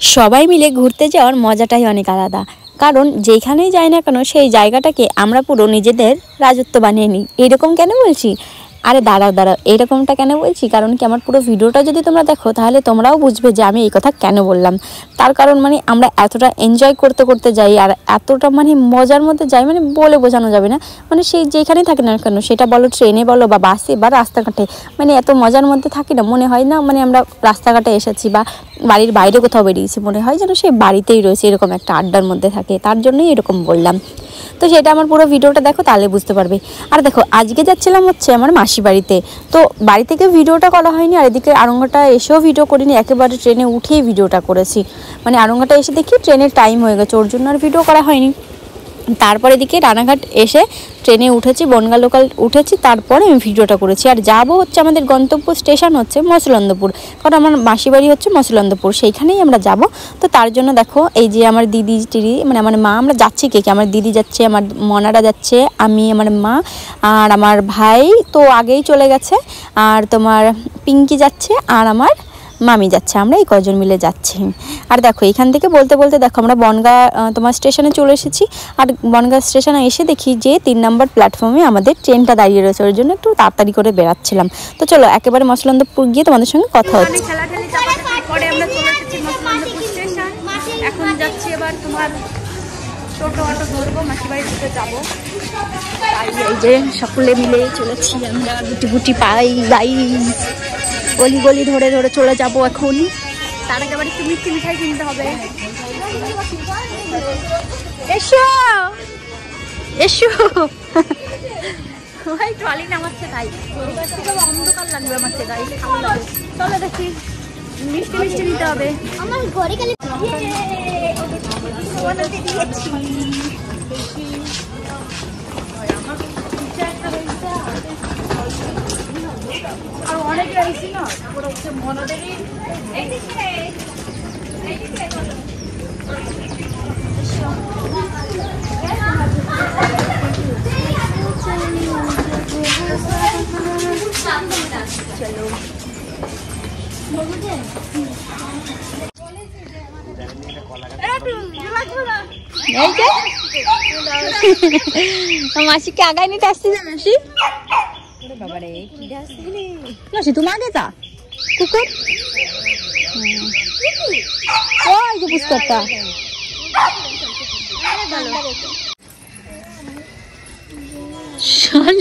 সবাই মিলে ঘুরতে যাওয়ার মজাটাই অনেক আলাদা, কারণ যেখানেই যাই না কেন সেই জায়গাটাকে আমরা পুরো নিজেদের রাজত্ব বানিয়ে নিই। এরকম কেন বলছি? আরে দাঁড়াও এরকমটা কেন বলছি, কারণ কি আমার পুরো ভিডিওটা যদি তোমরা দেখো তাহলে তোমরাও বুঝবে যে আমি এই কথা কেন বললাম। তার কারণ আমরা এতটা এনজয় করতে করতে যাই আর এতটা মজার মধ্যে যাই, বলে বোঝানো যাবে না। সেই যেখানেই থাকি না কেন, সেটা বলো ট্রেনে বলো বা বাসে বা রাস্তাঘাটে, এত মজার মধ্যে থাকি না, মনে হয় না আমরা রাস্তাঘাটে এসেছি বা বাড়ির বাইরে কোথাও বেরিয়েছি, মনে হয় যেন সেই বাড়িতেই রয়েছে, এরকম একটা আড্ডার মধ্যে থাকে। তার জন্যই এরকম বললাম। তো সেটা আমার পুরো ভিডিওটা দেখো তাহলে বুঝতে পারবে। আর দেখো আজকে যাচ্ছিলাম হচ্ছে আমার মাসি বাড়িতে, তো বাড়ি থেকে ভিডিওটা করা হয়নি, আর এদিকে আরঙ্গাটা এসেও ভিডিও করিনি, একেবারে ট্রেনে উঠেই ভিডিওটা করেছি। আরঙ্গাটা এসে দেখি ট্রেনের টাইম হয়ে গেছে, ওর জন্য আর ভিডিও করা হয়নি। তারপরে এদিকে রানাঘাট এসে ট্রেনে উঠেছি, বনগাঁ লোকাল উঠেছি, তারপরে আমি ভিডিওটা করেছি। আর যাবো হচ্ছে আমাদের গন্তব্য স্টেশন হচ্ছে মসলন্দপুর, কারণ আমার মাসি বাড়ি হচ্ছে মসলন্দপুর, সেইখানেই আমরা যাব। তো তার জন্য দেখো এই যে আমার দিদি টিদি আমার মা, আমরা যাচ্ছি কে আমার দিদি যাচ্ছে, আমার মনারা যাচ্ছে, আমি, আমার মা আর আমার ভাই তো আগেই চলে গেছে, আর তোমার পিঙ্কি যাচ্ছে আর আমার মামি যাচ্ছে, আমরা এই কজন মিলে যাচ্ছি। আর দেখো এখান থেকে বলতে বলতে দেখো আমরা বনগাঁ তোমার স্টেশনে চলে এসেছি। আর বনগাঁ স্টেশনে এসে দেখি যে 3 নম্বর প্ল্যাটফর্মে আমাদের ট্রেনটা দাঁড়িয়ে রয়েছে, ওর জন্য একটু তাড়াতাড়ি করে বেরাচ্ছিলাম। তো চলো একেবারে মসলন্দপুর গিয়ে তোমাদের সঙ্গে কথা হচ্ছে। এখন যাচ্ছি এবার তোমার টোটো অটো ধরবো, মাসি বাড়ি দিকে যাবো। এই যে সকলে মিলে চলেছি আমরা, গুটি গুটি পাই গাইস, গলি গলি ধরে ধরে চলে যাব এখন। তার আগে আবার একটু মিষ্টি মিঠাই কিনতে হবে। এসো এসো, ভাই ট্রলি নামাচ্ছে তাই অন্ধকার লাগবে আমাকে তাই ভালো লাগে। চলো দেখি মিষ্টি মিষ্টি নিতে হবে। আমার ঘরে গেলে আর অনেক রয়েছি না, তারপরে হচ্ছে মনদেরই চলো মাসিকে আগায় নিতে আসছি না মাসি, মাসি তুমি আগে যা কুকুর ওই যে পুষ্করটা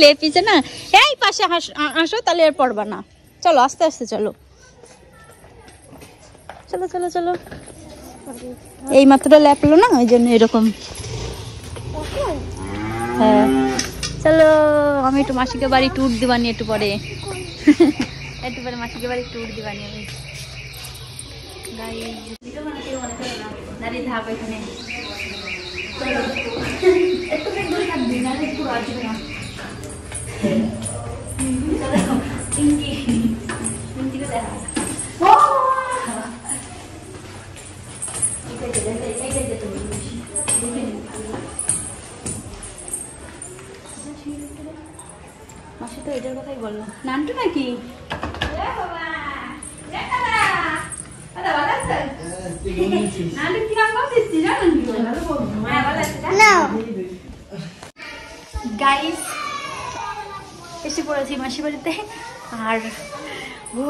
লে পিছে না, এই পাশে আসো তাহলে আর পড়বা না। চলো আস্তে আস্তে চলো চলো চলো চলো, এই মাত্র ল্যাপলো না ওই জন্য এরকম। হ্যাঁ চলো, আমি একটু মাসিকে বাড়ি ট্যুর দিবানি একটু পরে, একটু পরে মাসিকে বাড়ি ট্যুর দিবানি আমি। দাঁড়িয়ে থাকো এখানে, একটু দূরে থাকবি না, একটু আসবে না। মাসি তো এটার কথাই বললো, নামটা নাকি গাইস এসে পড়েছি মাসি বাড়িতে। আর ও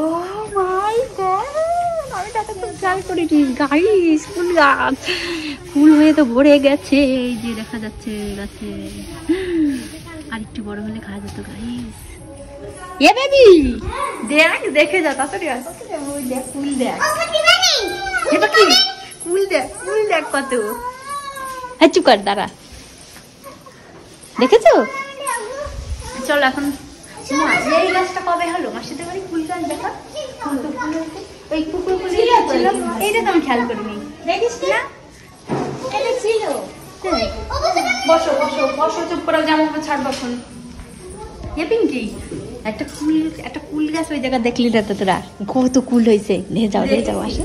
মাই গড, আমি তো খুব খেয়াল করিনি গাইস, ফুল গাছ ফুল হয়ে তো ভরে গেছে, এই যে দেখা যাচ্ছে গাছে। আর একটু বড় হলে খাওয়া যেত গাইস। এ বেবি দেখ, দেখে যা তাড়াতাড়ি আস, ওই দেখ ফুল দেখ, এটা কি ফুল দেখ, ফুল দেখ কত। হ্যাঁ চুপ কর, দাঁড়া, দেখেছো? চলো এখন এই গাছটা কবে হলো মাসিদের বাড়ি ফুল গাছ দেখা, ওই কুকুর ফুলে এইটা তো আমি খেয়াল করিনি, দেখিস না? এটা ছিল। বসো বসো বসো, চুপ করে জামা ছাড়বো এখন। এ পিঙ্কি একটা কুল গাছ ওই জায়গা দেখলি না তো তোরা, কত কুল হয়েছে। যাও আসে,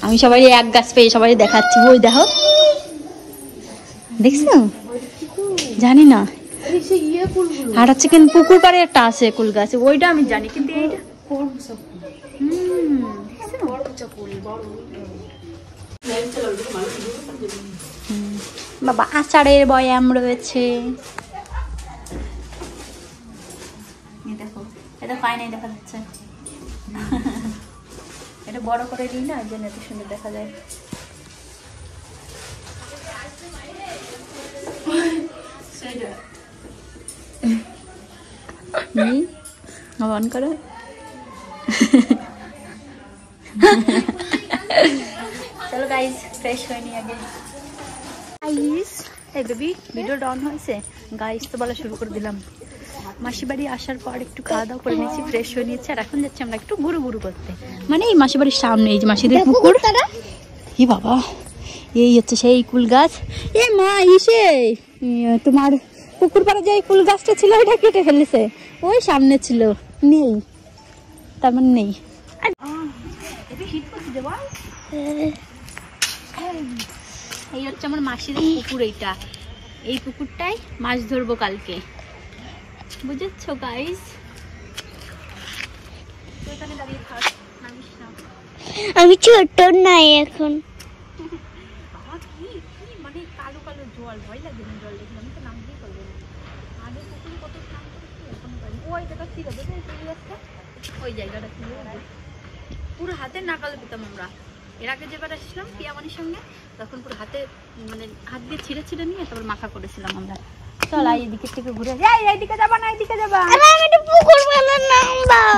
আমি সবাই এক গাছ পেয়ে সবাই দেখাচ্ছি, ওই দেখো দেখছো? জানি না, আর হচ্ছে কিন্তু পুকুর পাড়ে একটা আছে কুল গাছ, ওইটা আমি জানি, কিন্তু এইটা বাবা আচারের বয়াম রয়েছে, দেখো এটা ফাইনাল দেখা যাচ্ছে। এটা বড় করে দিই না, যেন এত সুন্দর দেখা যায়। অন করো। চলো গাইস ফ্রেশ হয়ে নি আগে। গাইস এই বেবি ভিডিও ডাউন হয়েছে, গাইস তো বলা শুরু করে দিলাম। মাসি বাড়ি আসার পর একটু খাওয়া দাওয়া করে নিয়েছি, ফ্রেশ হয়ে নিয়েছি, আর এখন যাচ্ছি আমরা একটু ঘুরু ঘুরু করতে। মানে এই মাসি বাড়ির সামনে এই যে মাসিদের পুকুর। ই বাবা এই হচ্ছে সেই কুল গাছ। এ মা ইসে তোমার পুকুর পাড়ে যে কুল গাছটা ছিল ওইটা কেটে ফেলেছে, ওই সামনে ছিল, নেই, তার মানে নেই। এই হচ্ছে আমার মাসির পুকুর, এইটা এই পুকুরটাই মাছ ধরবো কালকে, বুঝেছো গাইস? আমি ছোট নাই এখন। মানে কালো কালো জল, ভয় লাগে না জল দেখলে, আমি তো নামতেই পারবো না। আগে পুকুরে কত স্নান করেছি, এখন পারি। ওই জায়গা ঠিক আছে, ওই জায়গাটা ছিল পুরো হাতে নাকালে পেতাম আমরা। এর আগে যেবার আসছিলাম পিয়ামানির সঙ্গে, তখন পুরো হাতে মানে হাত দিয়ে ছিঁড়ে ছিঁড়ে নিয়ে তারপর মাখা করেছিলাম আমরা। চল এইদিকে থেকে ঘুরে এইদিকে যাবা না, এইদিকে যাবা,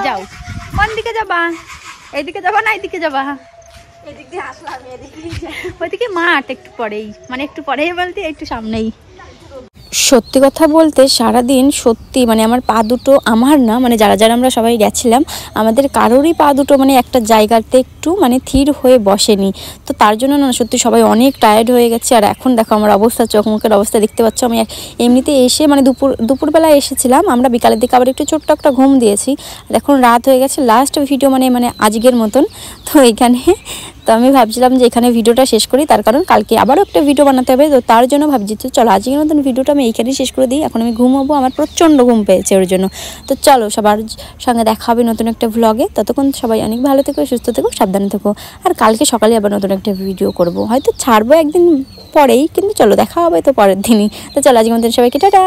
যাও কোন দিকে যাবা? এইদিকে যাবা না এইদিকে যাবা? ওইদিকে মাঠ একটু পরেই, মানে একটু পরেই বলতে একটু সামনেই। সত্যি কথা বলতে সারাদিন সত্যি মানে আমার পা দুটো, আমার না মানে যারা যারা আমরা সবাই গেছিলাম, আমাদের কারোরই পা দুটো মানে একটা জায়গাতে একটু মানে থির হয়ে বসেনি। তো তার জন্য না সত্যি সবাই অনেক টায়ার্ড হয়ে গেছে। আর এখন দেখো আমার অবস্থা, চোখ মুখের অবস্থা দেখতে পাচ্ছ। আমি এমনিতে এসে মানে দুপুরবেলা এসেছিলাম, আমরা বিকালের দিকে আবার একটু ছোট্ট একটা ঘুম দিয়েছি। আর এখন রাত হয়ে গেছে, লাস্ট ভিডিও মানে আজকের মতন। তো এখানে তো আমি ভাবছিলাম যে এখানে ভিডিওটা শেষ করি, তার কারণ কালকে আবারও একটা ভিডিও বানাতে হবে। তো তার জন্য ভাবছি তো চলো আজকের মতন ভিডিওটা আমি এইখানেই শেষ করে দিই। এখন আমি ঘুমাবো, আমার প্রচণ্ড ঘুম পেয়েছে ওর জন্য। তো চলো সবার সঙ্গে দেখা হবে নতুন একটা ভ্লগে। ততক্ষণ সবাই অনেক ভালো থেকো, সুস্থ থেকো, সাবধানে থেকো। আর কালকে সকালে আবার নতুন একটা ভিডিও করব, হয়তো ছাড়বো একদিন পরেই, কিন্তু চলো দেখা হবে তো পরের দিনই। তো চলো আজকের মতন সবাইকে টাটা।